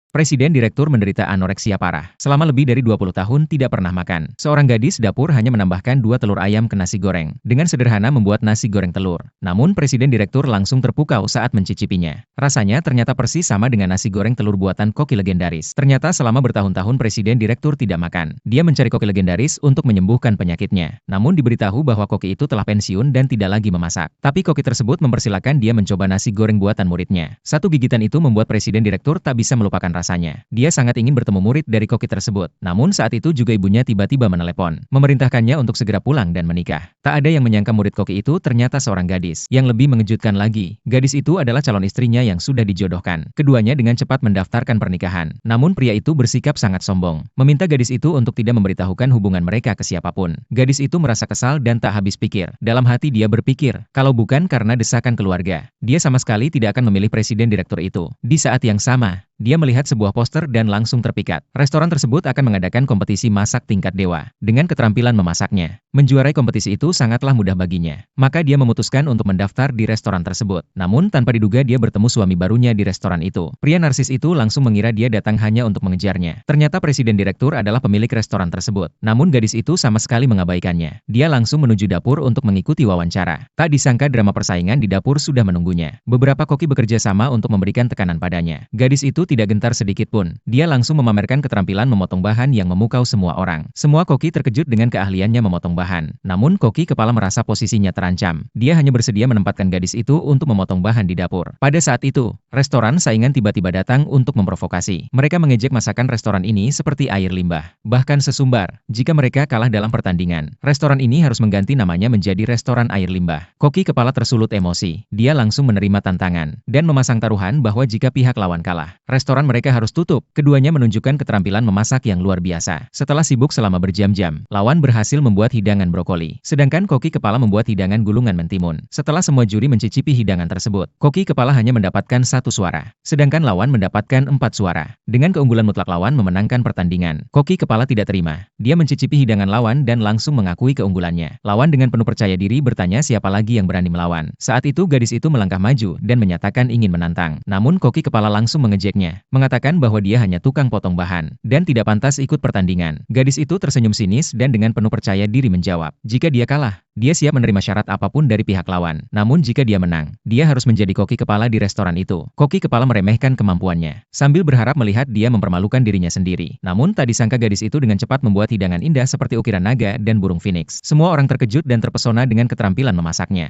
Presiden Direktur menderita anoreksia parah. Selama lebih dari 20 tahun tidak pernah makan. Seorang gadis dapur hanya menambahkan 2 telur ayam ke nasi goreng. Dengan sederhana membuat nasi goreng telur. Namun Presiden Direktur langsung terpukau saat mencicipinya. Rasanya ternyata persis sama dengan nasi goreng telur buatan koki legendaris. Ternyata selama bertahun-tahun Presiden Direktur tidak makan. Dia mencari koki legendaris untuk menyembuhkan penyakitnya. Namun diberitahu bahwa koki itu telah pensiun dan tidak lagi memasak. Tapi koki tersebut mempersilahkan dia mencoba nasi goreng buatan muridnya. Satu gigitan itu membuat Presiden Direktur tak bisa melupakan rasanya. Dia sangat ingin bertemu murid dari koki tersebut. Namun saat itu juga ibunya tiba-tiba menelepon, memerintahkannya untuk segera pulang dan menikah. Tak ada yang menyangka murid koki itu ternyata seorang gadis. Yang lebih mengejutkan lagi, gadis itu adalah calon istrinya yang sudah dijodohkan. Keduanya dengan cepat mendaftarkan pernikahan. Namun pria itu bersikap sangat sombong, meminta gadis itu untuk tidak memberitahukan hubungan mereka ke siapapun. Gadis itu merasa kesal dan tak habis pikir. Dalam hati dia berpikir, kalau bukan karena desakan keluarga, dia sama sekali tidak akan memilih Presiden Direktur itu. Di saat yang sama, dia melihat sebuah poster dan langsung terpikat. Restoran tersebut akan mengadakan kompetisi masak tingkat dewa. Dengan keterampilan memasaknya, menjuarai kompetisi itu sangatlah mudah baginya. Maka dia memutuskan untuk mendaftar di restoran tersebut. Namun tanpa diduga dia bertemu suami barunya di restoran itu. Pria narsis itu langsung mengira dia datang hanya untuk mengejarnya. Ternyata Presiden Direktur adalah pemilik restoran tersebut. Namun gadis itu sama sekali mengabaikannya. Dia langsung menuju dapur untuk mengikuti wawancara. Tak disangka drama persaingan di dapur sudah menunggunya. Beberapa koki bekerja sama untuk memberikan tekanan padanya. Gadis itu tidak gentar sedikit pun. Dia langsung memamerkan keterampilan memotong bahan yang memukau semua orang. Semua koki terkejut dengan keahliannya memotong bahan. Namun koki kepala merasa posisinya terancam. Dia hanya bersedia menempatkan gadis itu untuk memotong bahan di dapur. Pada saat itu, restoran saingan tiba-tiba datang untuk memprovokasi. Mereka mengejek masakan restoran ini seperti air limbah. Bahkan sesumbar, jika mereka kalah dalam pertandingan, restoran ini harus mengganti namanya menjadi restoran air limbah. Koki kepala tersulut emosi. Dia langsung menerima tantangan dan memasang taruhan bahwa jika pihak lawan kalah, restoran mereka harus tutup. Keduanya menunjukkan keterampilan memasak yang luar biasa. Setelah sibuk selama berjam-jam, lawan berhasil membuat hidangan brokoli. Sedangkan koki kepala membuat hidangan gulungan mentimun. Setelah semua juri mencicipi hidangan tersebut, koki kepala hanya mendapatkan 1 suara. Sedangkan lawan mendapatkan 4 suara. Dengan keunggulan mutlak lawan memenangkan pertandingan, koki kepala tidak terima. Dia mencicipi hidangan lawan dan langsung mengakui keunggulannya. Lawan dengan penuh percaya diri bertanya siapa lagi yang berani melawan. Saat itu gadis itu melangkah maju dan menyatakan ingin menantang. Namun koki kepala langsung mengejeknya, mengatakan bahwa dia hanya tukang potong bahan, dan tidak pantas ikut pertandingan. Gadis itu tersenyum sinis dan dengan penuh percaya diri menjawab, jika dia kalah, dia siap menerima syarat apapun dari pihak lawan. Namun jika dia menang, dia harus menjadi koki kepala di restoran itu. Koki kepala meremehkan kemampuannya, sambil berharap melihat dia mempermalukan dirinya sendiri. Namun tak disangka gadis itu dengan cepat membuat hidangan indah seperti ukiran naga dan burung phoenix. Semua orang terkejut dan terpesona dengan keterampilan memasaknya.